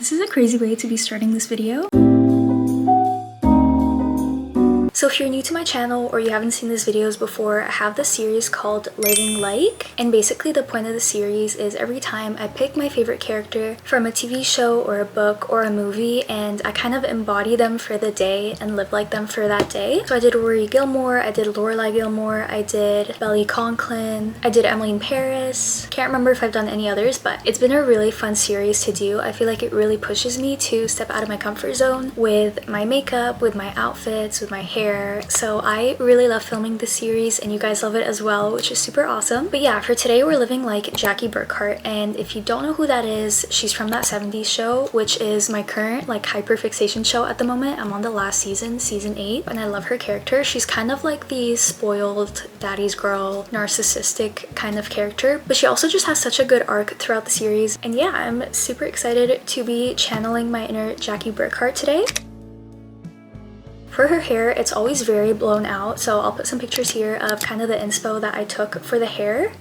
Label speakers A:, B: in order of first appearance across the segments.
A: This is a crazy way to be starting this video. So if you're new to my channel or you haven't seen these videos before, I have this series called Living Like, and basically the point of the series is every time I pick my favorite character from a TV show or a book or a movie and I kind of embody them for the day and live like them for that day. So I did Rory Gilmore, I did Lorelai Gilmore, I did Belly Conklin, I did Emily in Paris. Can't remember if I've done any others, but it's been a really fun series to do. I feel like it really pushes me to step out of my comfort zone with my makeup, with my outfits, with my hair. So I really love filming this series and you guys love it as well, which is super awesome. But yeah, for today we're living like Jackie Burkhart, and if you don't know who that is, she's from that 70s show, which is my current like hyperfixation show at the moment. I'm on the last season, season 8, and I love her character. She's kind of like the spoiled daddy's girl, narcissistic kind of character, but she also just has such a good arc throughout the series. And yeah, I'm super excited to be channeling my inner Jackie Burkhart today. For her hair, it's always very blown out, so I'll put some pictures here of kind of the inspo that I took for the hair.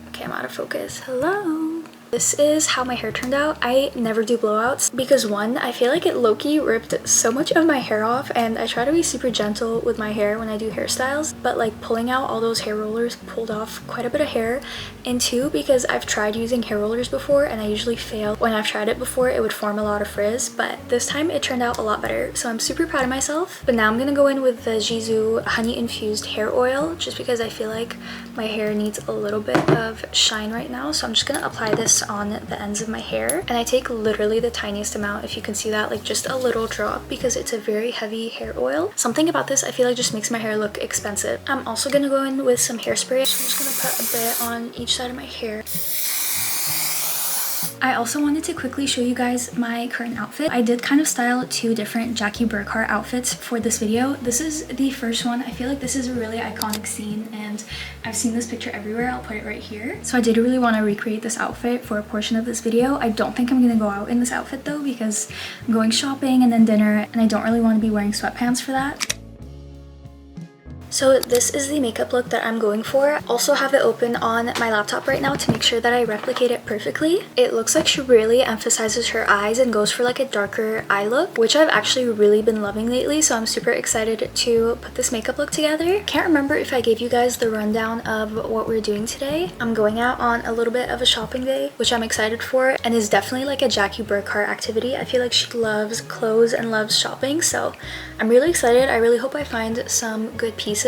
A: Okay, I'm out of focus. Hello! This is how my hair turned out. I never do blowouts because one, I feel like it low-key ripped so much of my hair off, and I try to be super gentle with my hair when I do hairstyles, but like pulling out all those hair rollers pulled off quite a bit of hair. And two, because I've tried using hair rollers before and I usually fail. When I've tried it before, it would form a lot of frizz, but this time it turned out a lot better, so I'm super proud of myself. But now I'm gonna go in with the Jisoo honey infused hair oil just because I feel like my hair needs a little bit of shine right now, so I'm just gonna apply this on the ends of my hair, and I take literally the tiniest amount, if you can see that, like just a little drop, because it's a very heavy hair oil. Something about this I feel like just makes my hair look expensive. I'm also gonna go in with some hairspray, so I'm just gonna put a bit on each side of my hair. I also wanted to quickly show you guys my current outfit. I did kind of style 2 different Jackie Burkhart outfits for this video. This is the first one. I feel like this is a really iconic scene and I've seen this picture everywhere. I'll put it right here. So I did really want to recreate this outfit for a portion of this video. I don't think I'm gonna go out in this outfit though because I'm going shopping and then dinner and I don't really want to be wearing sweatpants for that. So this is the makeup look that I'm going for. Also have it open on my laptop right now to make sure that I replicate it perfectly. It looks like she really emphasizes her eyes and goes for like a darker eye look, which I've actually really been loving lately, so I'm super excited to put this makeup look together. Can't remember if I gave you guys the rundown of what we're doing today. I'm going out on a little bit of a shopping day, which I'm excited for, and is definitely like a Jackie Burkhart activity. I feel like she loves clothes and loves shopping, so I'm really excited. I really hope I find some good pieces.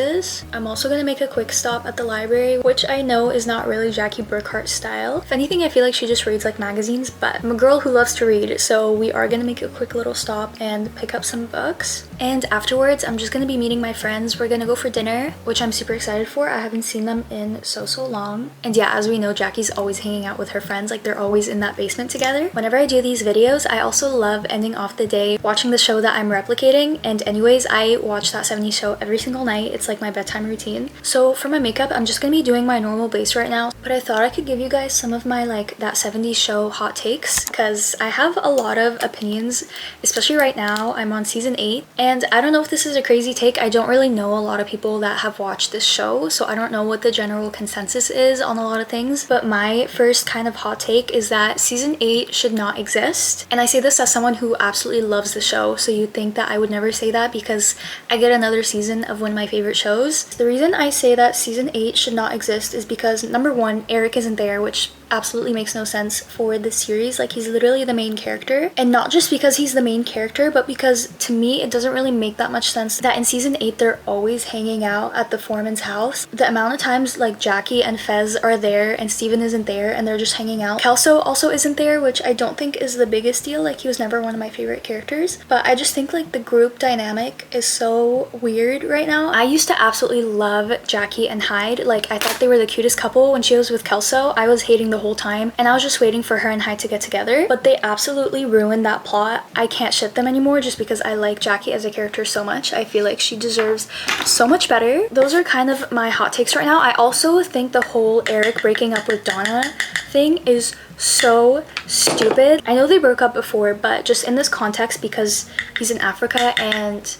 A: I'm also going to make a quick stop at the library, which I know is not really Jackie Burkhart style. If anything, I feel like she just reads like magazines, but I'm a girl who loves to read, so we are going to make a quick little stop and pick up some books. And afterwards, I'm just going to be meeting my friends. We're going to go for dinner, which I'm super excited for. I haven't seen them in so long. And yeah, as we know, Jackie's always hanging out with her friends. Like they're always in that basement together. Whenever I do these videos, I also love ending off the day watching the show that I'm replicating. And anyways, I watch that 70s show every single night. It's like my bedtime routine. So for my makeup, I'm just gonna be doing my normal base right now, but I thought I could give you guys some of my like that 70s show hot takes because I have a lot of opinions, especially right now. I'm on season 8 and I don't know if this is a crazy take. I don't really know a lot of people that have watched this show, so I don't know what the general consensus is on a lot of things, but my first kind of hot take is that season 8 should not exist. And I say this as someone who absolutely loves the show, so you'd think that I would never say that because I get another season of one of my favorite shows. The reason I say that season 8 should not exist is because number 1, Eric isn't there, which absolutely makes no sense for this series. Like he's literally the main character, and not just because he's the main character, but because to me it doesn't really make that much sense that in season 8 they're always hanging out at the foreman's house. The amount of times like Jackie and Fez are there and Steven isn't there and they're just hanging out. Kelso also isn't there, which I don't think is the biggest deal. Like he was never one of my favorite characters, but I just think like the group dynamic is so weird right now. I used to absolutely love Jackie and Hyde. Like I thought they were the cutest couple when she was with Kelso. I was hating the whole time and I was just waiting for her and Hyde to get together, but they absolutely ruined that plot. I can't ship them anymore just because I like Jackie as a character so much. I feel like she deserves so much better. Those are kind of my hot takes right now. I also think the whole Eric breaking up with Donna thing is so stupid. I know they broke up before, but just in this context, because he's in Africa and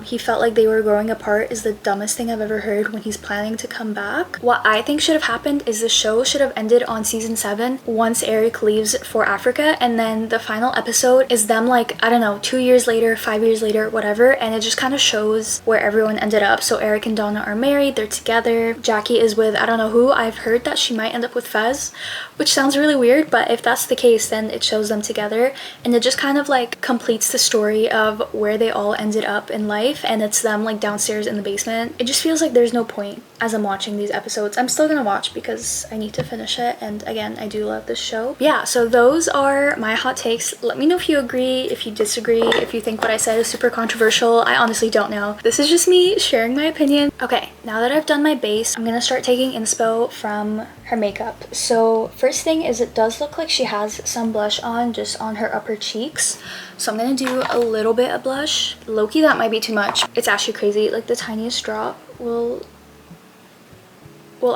A: he felt like they were growing apart is the dumbest thing I've ever heard when he's planning to come back. What I think should have happened is the show should have ended on season 7 once Eric leaves for Africa, and then the final episode is them like, I don't know, 2 years later, 5 years later, whatever, and it just kind of shows where everyone ended up. So Eric and Donna are married, they're together. Jackie is with I don't know who. I've heard that she might end up with Fez, which sounds really weird, but if that's the case, then it shows them together, and it just kind of like completes the story of where they all ended up in life, and it's them like downstairs in the basement. It just feels like there's no point as I'm watching these episodes. I'm still gonna watch because I need to finish it, and again, I do love this show. Yeah, so those are my hot takes. Let me know if you agree, if you disagree, if you think what I said is super controversial. I honestly don't know. This is just me sharing my opinion. Okay, now that I've done my base, I'm gonna start taking inspo from her makeup. So first thing is, it does look like she has some blush on just on her upper cheeks. So I'm gonna do a little bit of blush. Low-key, that might be too much. It's actually crazy. Like the tiniest drop will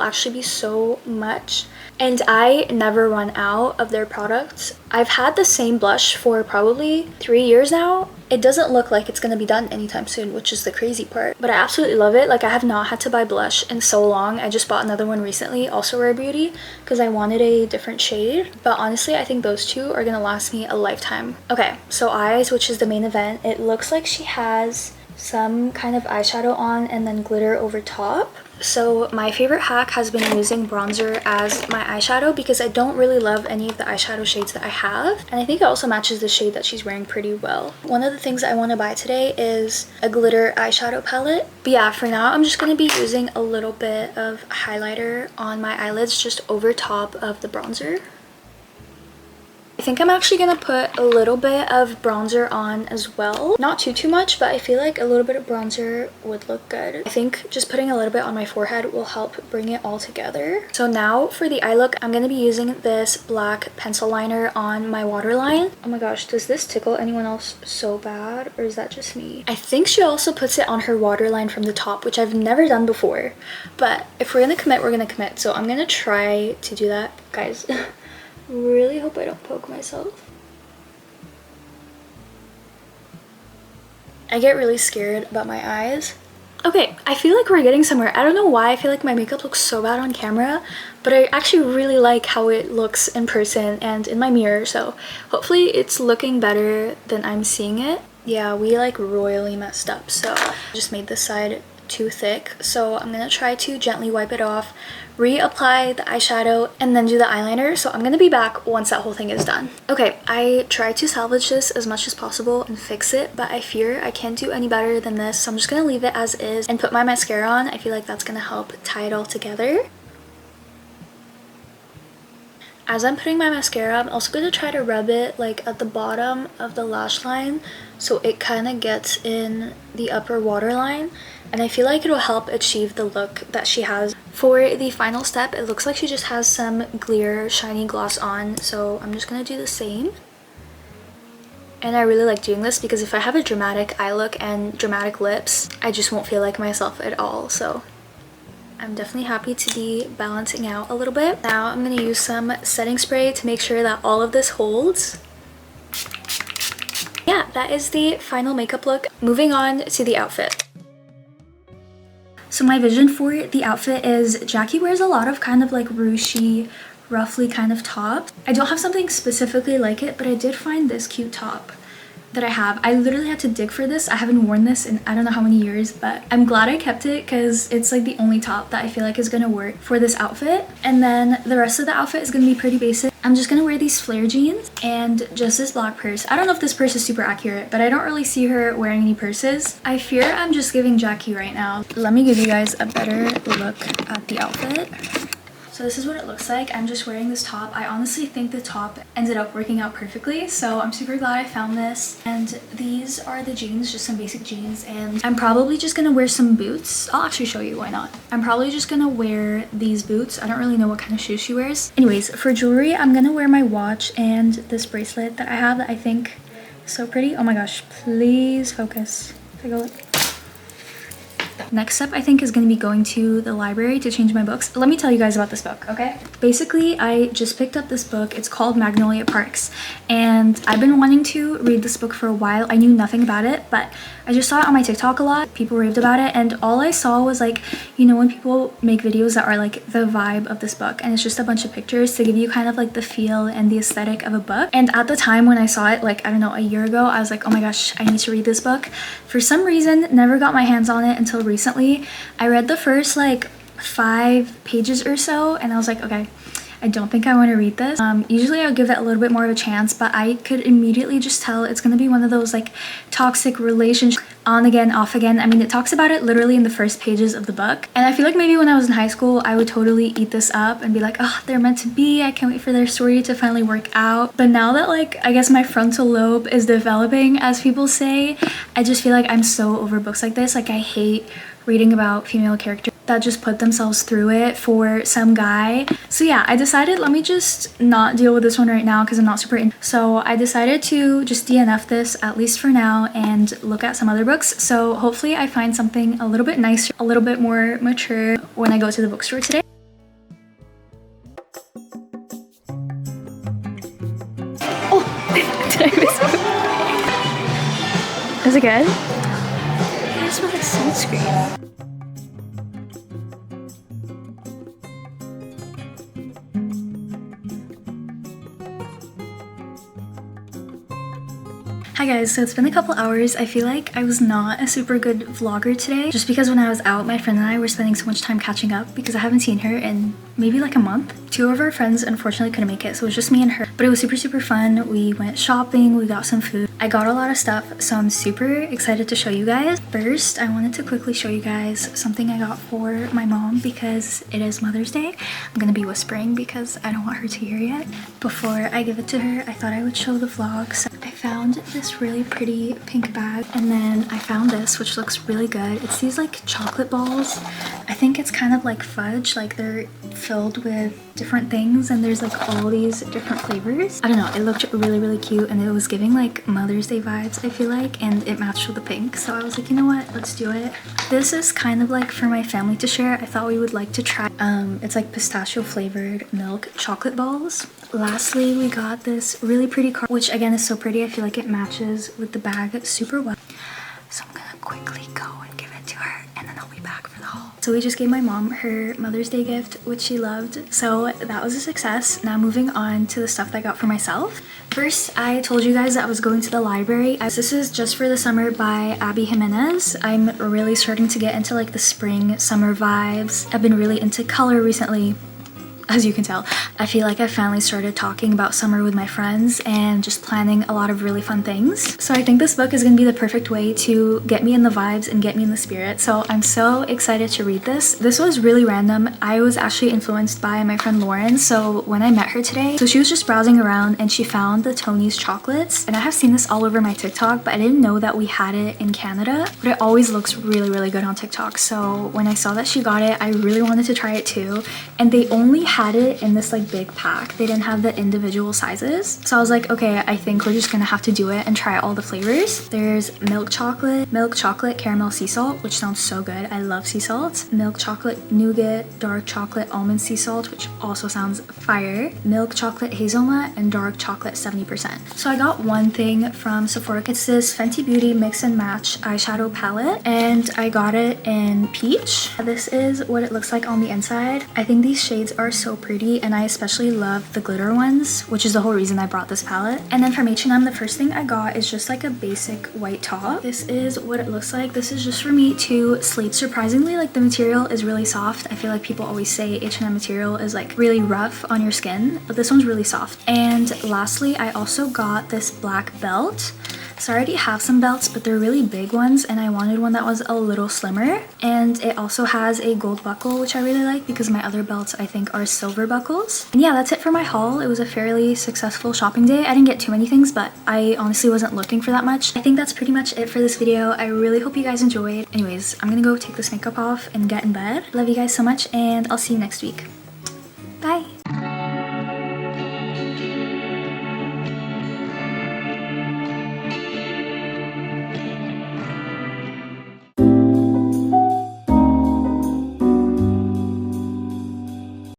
A: actually be so much. And I never run out of their products. I've had the same blush for probably 3 years now. It doesn't look like it's gonna be done anytime soon, which is the crazy part. But I absolutely love it. Like, I have not had to buy blush in so long. I just bought another one recently, also Rare Beauty, because I wanted a different shade. But honestly, I think those two are gonna last me a lifetime. Okay, so eyes, which is the main event. It looks like she has some kind of eyeshadow on and then glitter over top. So my favorite hack has been using bronzer as my eyeshadow because I don't really love any of the eyeshadow shades that I have, and I think it also matches the shade that she's wearing pretty well. One of the things I want to buy today is a glitter eyeshadow palette. But yeah, for now I'm just going to be using a little bit of highlighter on my eyelids just over top of the bronzer. I think I'm actually gonna put a little bit of bronzer on as well. Not too much, but I feel like a little bit of bronzer would look good. I think just putting a little bit on my forehead will help bring it all together. So now for the eye look, I'm gonna be using this black pencil liner on my waterline. Oh my gosh, does this tickle anyone else so bad, or is that just me? I think she also puts it on her waterline from the top, which I've never done before. But if we're gonna commit, we're gonna commit. So I'm gonna try to do that, guys. Really hope I don't poke myself. I get really scared about my eyes. Okay, I feel like we're getting somewhere. I don't know why I feel like my makeup looks so bad on camera, but I actually really like how it looks in person and in my mirror, so hopefully it's looking better than I'm seeing it. Yeah, we like royally messed up, so I just made this side too thick, so I'm gonna try to gently wipe it off, reapply the eyeshadow, and then do the eyeliner. So I'm gonna be back once that whole thing is done. Okay, I tried to salvage this as much as possible and fix it, but I fear I can't do any better than this, so I'm just gonna leave it as is and put my mascara on. I feel like that's gonna help tie it all together. As I'm putting my mascara, I'm also going to try to rub it like at the bottom of the lash line so it kind of gets in the upper waterline, and I feel like it'll help achieve the look that she has. For the final step, it looks like she just has some clear shiny gloss on, so I'm just going to do the same. And I really like doing this because if I have a dramatic eye look and dramatic lips, I just won't feel like myself at all, so I'm definitely happy to be balancing out a little bit. Now I'm going to use some setting spray to make sure that all of this holds. Yeah, that is the final makeup look. Moving on to the outfit. So my vision for the outfit is Jackie wears a lot of kind of like ruchy, ruffly kind of tops. I don't have something specifically like it, but I did find this cute top that I have. I literally had to dig for this. I haven't worn this in I don't know how many years, but I'm glad I kept it because it's like the only top that I feel like is gonna work for this outfit. And then the rest of the outfit is gonna be pretty basic. I'm just gonna wear these flare jeans and just this black purse. I don't know if this purse is super accurate, but I don't really see her wearing any purses. I fear I'm just giving Jackie right now. Let me give you guys a better look at the outfit. So this is what it looks like. I'm just wearing this top. I honestly think the top ended up working out perfectly, so I'm super glad I found this. And these are the jeans, just some basic jeans, and I'm probably just gonna wear some boots. I'll actually show you, why not. I'm probably just gonna wear these boots. I don't really know what kind of shoes she wears. Anyways, for jewelry, I'm gonna wear my watch and this bracelet that I have that I think is so pretty. Oh my gosh, please focus. Take a look. Next step I think is going to be going to the library to change my books. Let me tell you guys about this book, okay? Basically, I just picked up this book. It's called Magnolia Parks, and I've been wanting to read this book for a while. I knew nothing about it, but I just saw it on my TikTok a lot. People raved about it, and all I saw was like, you know, when people make videos that are like the vibe of this book, and it's just a bunch of pictures to give you kind of like the feel and the aesthetic of a book. And at the time when I saw it, like, I don't know, a year ago, I was like, oh my gosh, I need to read this book. For some reason, never got my hands on it until recently. I read the first like 5 pages or so, and I was like, okay, I don't think I want to read this. Usually I would give it a little bit more of a chance, but I could immediately just tell it's going to be one of those like toxic relationships, on again, off again. I mean, it talks about it literally in the first pages of the book. And I feel like maybe when I was in high school, I would totally eat this up and be like, oh, they're meant to be. I can't wait for their story to finally work out. But now that like, I guess my frontal lobe is developing, as people say, I just feel like I'm so over books like this. Like, I hate reading about female characters that just put themselves through it for some guy. So yeah, I decided let me just not deal with this one right now because I'm not super in. So I decided to just DNF this, at least for now, and look at some other books. So hopefully I find something a little bit nicer, a little bit more mature when I go to the bookstore today. Oh, did I miss it? Is it good? I just smell like sunscreen. Hi guys, so it's been a couple hours. I feel like I was not a super good vlogger today just because when I was out, my friend and I were spending so much time catching up because I haven't seen her in maybe like a month. 2 of our friends unfortunately couldn't make it, so it was just me and her, but it was super fun. We went shopping, we got some food. I got a lot of stuff, so I'm super excited to show you guys. First, I wanted to quickly show you guys something I got for my mom because it is Mother's Day. I'm gonna be whispering because I don't want her to hear yet. Before I give it to her, I thought I would show the vlog. So I found this really pretty pink bag, and then I found this, which looks really good. It's these like chocolate balls. I think it's kind of like fudge, like they're filled with different things, and there's like all these different flavors. I don't know, it looked really cute, and it was giving like Mother's Day vibes, I feel like, and it matched with the pink, so I was like, you know what, let's do it. This is kind of like for my family to share. I thought we would like to try. It's like pistachio flavored milk chocolate balls. Lastly, we got this really pretty card, which again is so pretty. I feel like it matches with the bag super well. So I'm gonna quickly go and give it to her, and then I'll be back for the haul. So we just gave my mom her Mother's Day gift, which she loved. So that was a success. Now moving on to the stuff that I got for myself. First, I told you guys that I was going to the library. This is Just for the Summer by Abby Jimenez. I'm really starting to get into like the spring summer vibes. I've been really into color recently. As you can tell, I feel like I finally started talking about summer with my friends and just planning a lot of really fun things. So I think this book is going to be the perfect way to get me in the vibes and get me in the spirit. So I'm so excited to read this. This was really random. I was actually influenced by my friend Lauren. So when I met her today, so she was just browsing around and she found the Tony's chocolates. And I have seen this all over my TikTok, but I didn't know that we had it in Canada. But it always looks really good on TikTok. So when I saw that she got it, I really wanted to try it too. And they only had it in this like big pack. They didn't have the individual sizes. So I was like, okay, I think we're just gonna have to do it and try all the flavors. There's milk chocolate, caramel sea salt, which sounds so good. I love sea salt. Milk chocolate nougat, dark chocolate almond sea salt, which also sounds fire. Milk chocolate hazelnut, and dark chocolate 70%. So I got one thing from Sephora. It's this Fenty Beauty mix and match eyeshadow palette, and I got it in peach. This is what it looks like on the inside. I think these shades are so pretty, and I especially love the glitter ones, which is the whole reason I brought this palette. And then from H&M, the first thing I got is just like a basic white top. This is what it looks like. This is just for me to sleep. Surprisingly, like the material is really soft. I feel like people always say H&M material is like really rough on your skin, but this one's really soft. And lastly, I also got this black belt. So I already have some belts, but they're really big ones, and I wanted one that was a little slimmer. And it also has a gold buckle, which I really like because my other belts I think are silver buckles. And yeah, that's it for my haul. It was a fairly successful shopping day. I didn't get too many things, but I honestly wasn't looking for that much. I think that's pretty much it for this video. I really hope you guys enjoyed. Anyways, I'm gonna go take this makeup off and get in bed. Love you guys so much, and I'll see you next week.